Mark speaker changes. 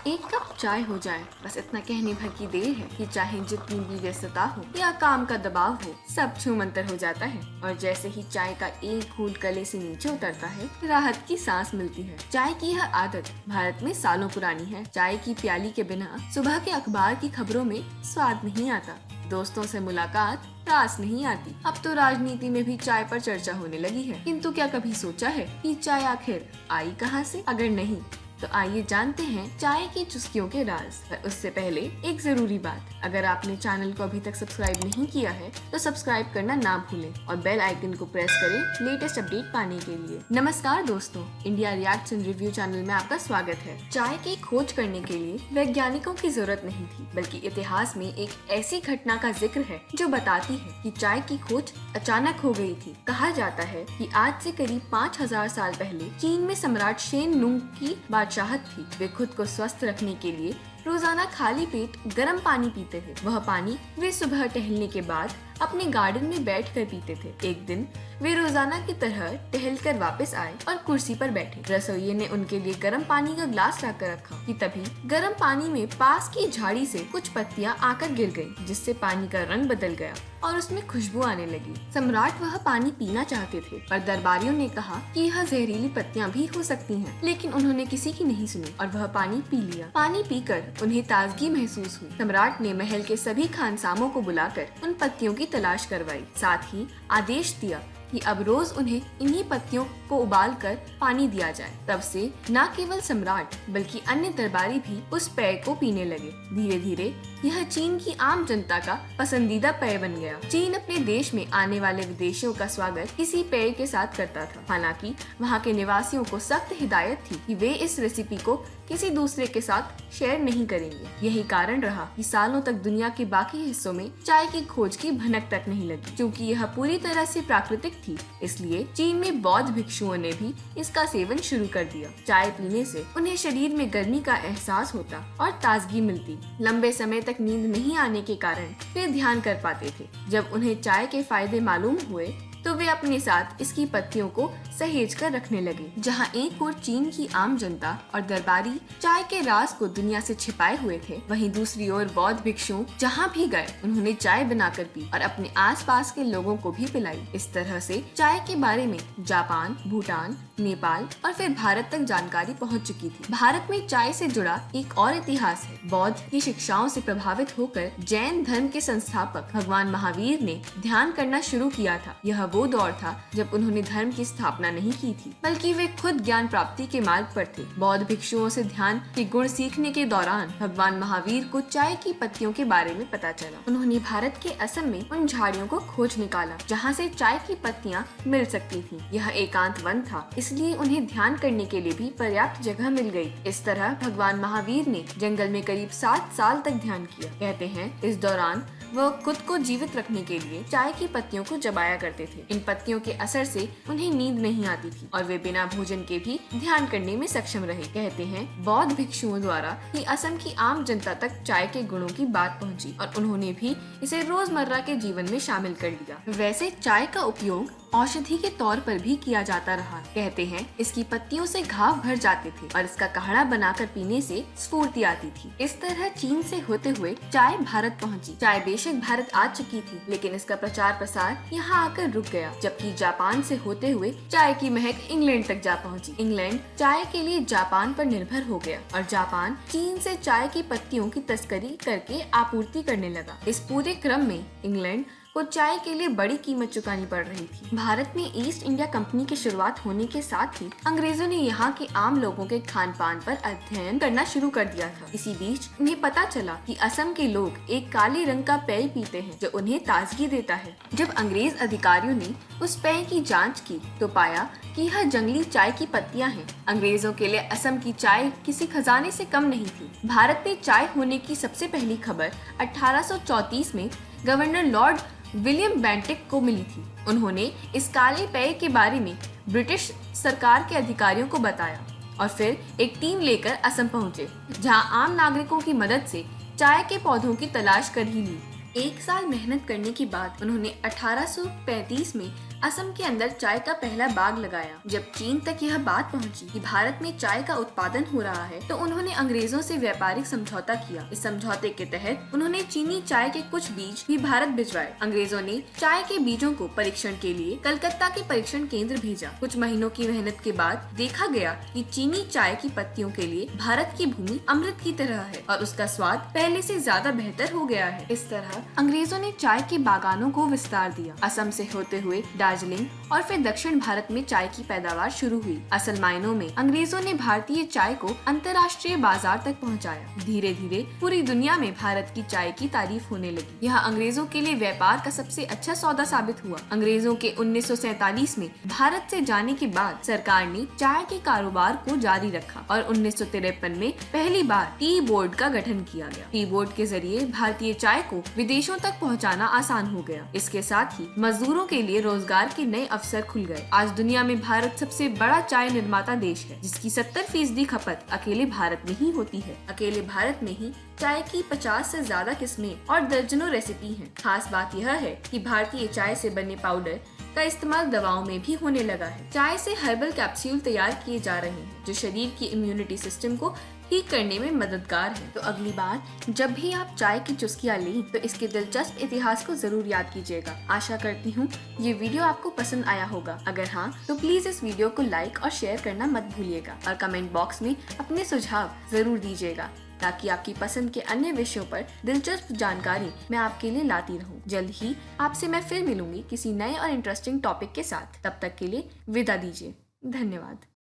Speaker 1: एक कप चाय हो जाए, बस इतना कहने भर की देर है कि चाहे जितनी भी व्यस्तता हो या काम का दबाव हो, सब छूमंतर हो जाता है। और जैसे ही चाय का एक घूंट गले से नीचे उतरता है, राहत की सांस मिलती है। चाय की यह आदत भारत में सालों पुरानी है। चाय की प्याली के बिना सुबह के अखबार की खबरों में स्वाद नहीं आता, दोस्तों से मुलाकात रास नहीं आती। अब तो राजनीति में भी चाय पर चर्चा होने लगी है। किंतु क्या कभी सोचा है कि चाय आखिर आई कहाँ से? अगर नहीं तो आइए जानते हैं चाय की चुस्कियों के राज। पर उससे पहले एक जरूरी बात, अगर आपने चैनल को अभी तक सब्सक्राइब नहीं किया है तो सब्सक्राइब करना ना भूलें और बेल आइकन को प्रेस करें लेटेस्ट अपडेट पाने के लिए। नमस्कार दोस्तों, India reacts and review channel में आपका स्वागत है। चाय की खोज करने के लिए वैज्ञानिकों की जरूरत नहीं थी, बल्कि इतिहास में एक ऐसी घटना का जिक्र है जो बताती है कि चाय की खोज अचानक हो गई थी। कहा जाता है कि आज से करीब 5000 साल पहले चीन में सम्राट शेन नुंग की बादशाहत थी। वे खुद को स्वस्थ रखने के लिए रोजाना खाली पेट गर्म पानी पीते थे। वह पानी वे सुबह टहलने के बाद अपने गार्डन में बैठकर पीते थे। एक दिन वे रोजाना की तरह टहलकर वापस आए और कुर्सी पर बैठे। रसोइये ने उनके लिए गर्म पानी का ग्लास लाकर रखा कि तभी गर्म पानी में पास की झाड़ी से कुछ पत्तियां आकर गिर गईं, जिससे पानी का रंग बदल गया और उसमें खुशबू आने लगी। सम्राट वह पानी पीना चाहते थे, पर दरबारियों ने कहा कि यह जहरीली पत्तियां भी हो सकती हैं। लेकिन उन्होंने किसी की नहीं सुनी और वह पानी पी लिया। पानी पीकर उन्हें ताजगी महसूस हुई। सम्राट ने महल के सभी खानसामों को बुलाकर उन पत्तियों की तलाश करवाई। साथ ही आदेश दिया कि अब रोज उन्हें इन्हीं पत्तियों को उबालकर पानी दिया जाए। तब से न केवल सम्राट बल्कि अन्य दरबारी भी उस पेय को पीने लगे। धीरे धीरे यह चीन की आम जनता का पसंदीदा पेय बन गया। चीन अपने देश में आने वाले विदेशियों का स्वागत इसी पेय के साथ करता था। हालांकि वहाँ के निवासियों को सख्त हिदायत थी कि वे इस रेसिपी को किसी दूसरे के साथ शेयर नहीं करेंगे। यही कारण रहा कि सालों तक दुनिया के बाकी हिस्सों में चाय की खोज की भनक तक नहीं लगी। क्योंकि यह पूरी तरह से प्राकृतिक थी, इसलिए चीन में बौद्ध भिक्षुओं ने भी इसका सेवन शुरू कर दिया। चाय पीने से उन्हें शरीर में गर्मी का एहसास होता और ताजगी मिलती। लंबे समय तक नींद नहीं आने के कारण वे ध्यान कर पाते थे। जब उन्हें चाय के फायदे मालूम हुए तो वे अपने साथ इसकी पत्तियों को सहेज कर रखने लगे। जहाँ एक ओर चीन की आम जनता और दरबारी चाय के राज को दुनिया से छिपाए हुए थे, वहीं दूसरी ओर बौद्ध भिक्षु जहाँ भी गए उन्होंने चाय बनाकर पी और अपने आसपास के लोगों को भी पिलाई। इस तरह से चाय के बारे में जापान, भूटान, नेपाल और फिर भारत तक जानकारी पहुँच चुकी थी। भारत में चाय से जुड़ा एक और इतिहास है। बौद्ध की शिक्षाओं से प्रभावित होकर जैन धर्म के संस्थापक भगवान महावीर ने ध्यान करना शुरू किया था। यह वो दौर था जब उन्होंने धर्म की स्थापना नहीं की थी, बल्कि वे खुद ज्ञान प्राप्ति के मार्ग पर थे। बौद्ध भिक्षुओं से ध्यान के गुण सीखने के दौरान भगवान महावीर को चाय की पत्तियों के बारे में पता चला। उन्होंने भारत के असम में उन झाड़ियों को खोज निकाला जहाँ से चाय की पत्तियाँ मिल सकती थी। यह एकांत वन था, इसलिए उन्हें ध्यान करने के लिए भी पर्याप्त जगह मिल गई। इस तरह भगवान महावीर ने जंगल में करीब 7 साल तक ध्यान किया। कहते हैं इस दौरान वह खुद को जीवित रखने के लिए चाय की पत्तियों को चबाया करते थे। इन पत्तियों के असर से उन्हें नींद नहीं आती थी और वे बिना भोजन के भी ध्यान करने में सक्षम रहे। कहते हैं बौद्ध भिक्षुओं द्वारा ही असम की आम जनता तक चाय के गुणों की बात पहुंची और उन्होंने भी इसे रोजमर्रा के जीवन में शामिल कर लिया। वैसे चाय का उपयोग औषधि के तौर पर भी किया जाता रहा। कहते हैं इसकी पत्तियों से घाव भर जाते थे और इसका काढ़ा बनाकर पीने से स्फूर्ति आती थी। इस तरह चीन से होते हुए चाय भारत पहुंची। चाय बेशक भारत आ चुकी थी, लेकिन इसका प्रचार प्रसार यहाँ आकर रुक गया। जबकि जापान से होते हुए चाय की महक इंग्लैंड तक जा पहुंची। इंग्लैंड चाय के लिए जापान पर निर्भर हो गया और जापान चीन से चाय की पत्तियों की तस्करी करके आपूर्ति करने लगा। इस पूरे क्रम में इंग्लैंड को चाय के लिए बड़ी कीमत चुकानी पड़ रही थी। भारत में ईस्ट इंडिया कंपनी की शुरुआत होने के साथ ही अंग्रेजों ने यहाँ के आम लोगों के खान पान पर अध्ययन करना शुरू कर दिया था। इसी बीच उन्हें पता चला कि असम के लोग एक काले रंग का पेय पीते हैं जो उन्हें ताजगी देता है। जब अंग्रेज अधिकारियों ने उस पेय की जांच की तो पाया कि यह जंगली चाय की पत्तियां हैं। अंग्रेजों के लिए असम की चाय किसी खजाने से कम नहीं थी। भारत में चाय होने की सबसे पहली खबर 1834 में गवर्नर लॉर्ड विलियम बेंटिक को मिली थी। उन्होंने इस काले पेय के बारे में ब्रिटिश सरकार के अधिकारियों को बताया और फिर एक टीम लेकर असम पहुंचे, जहां आम नागरिकों की मदद से चाय के पौधों की तलाश कर ही ली। 1 साल मेहनत करने के बाद उन्होंने 1835 में असम के अंदर चाय का पहला बाग लगाया। जब चीन तक यह बात पहुंची कि भारत में चाय का उत्पादन हो रहा है, तो उन्होंने अंग्रेजों से व्यापारिक समझौता किया। इस समझौते के तहत उन्होंने चीनी चाय के कुछ बीज भी भारत भिजवाए। अंग्रेजों ने चाय के बीजों को परीक्षण के लिए कलकत्ता के परीक्षण केंद्र भेजा। कुछ महीनों की मेहनत के बाद देखा गया कि चीनी चाय की पत्तियों के लिए भारत की भूमि अमृत की तरह है और उसका स्वाद पहले से ज्यादा बेहतर हो गया है। इस तरह अंग्रेजों ने चाय के बागानों को विस्तार दिया। असम से होते हुए दार्जिलिंग और फिर दक्षिण भारत में चाय की पैदावार शुरू हुई। असल मायनों में अंग्रेजों ने भारतीय चाय को अंतर्राष्ट्रीय बाजार तक पहुंचाया। धीरे धीरे पूरी दुनिया में भारत की चाय की तारीफ होने लगी। यह अंग्रेजों के लिए व्यापार का सबसे अच्छा सौदा साबित हुआ। अंग्रेजों के 1947 में भारत से जाने के बाद सरकार ने चाय के कारोबार को जारी रखा और 1953 में पहली बार टी बोर्ड का गठन किया गया। टी बोर्ड के जरिए भारतीय चाय को विदेशों तक पहुंचाना आसान हो गया। इसके साथ ही मजदूरों के लिए रोजगार के नए अवसर खुल गए। आज दुनिया में भारत सबसे बड़ा चाय निर्माता देश है, जिसकी 70% खपत अकेले भारत में ही होती है। अकेले भारत में ही चाय की 50 से ज्यादा किस्में और दर्जनों रेसिपी हैं। खास बात यह है कि भारतीय चाय से बने पाउडर का इस्तेमाल दवाओं में भी होने लगा है। चाय से हर्बल कैप्सूल तैयार किए जा रहे हैं, जो शरीर की इम्यूनिटी सिस्टम को ठीक करने में मददगार है। तो अगली बार जब भी आप चाय की चुस्कियां लें, तो इसके दिलचस्प इतिहास को जरूर याद कीजिएगा। आशा करती हूँ ये वीडियो आपको पसंद आया होगा। अगर हाँ, तो प्लीज इस वीडियो को लाइक और शेयर करना मत भूलिएगा और कमेंट बॉक्स में अपने सुझाव जरूर दीजिएगा, ताकि आपकी पसंद के अन्य विषयों पर दिलचस्प जानकारी मैं आपके लिए लाती रहूं। जल्द ही आपसे मैं फिर मिलूंगी किसी नए और इंटरेस्टिंग टॉपिक के साथ। तब तक के लिए विदा दीजिए। धन्यवाद।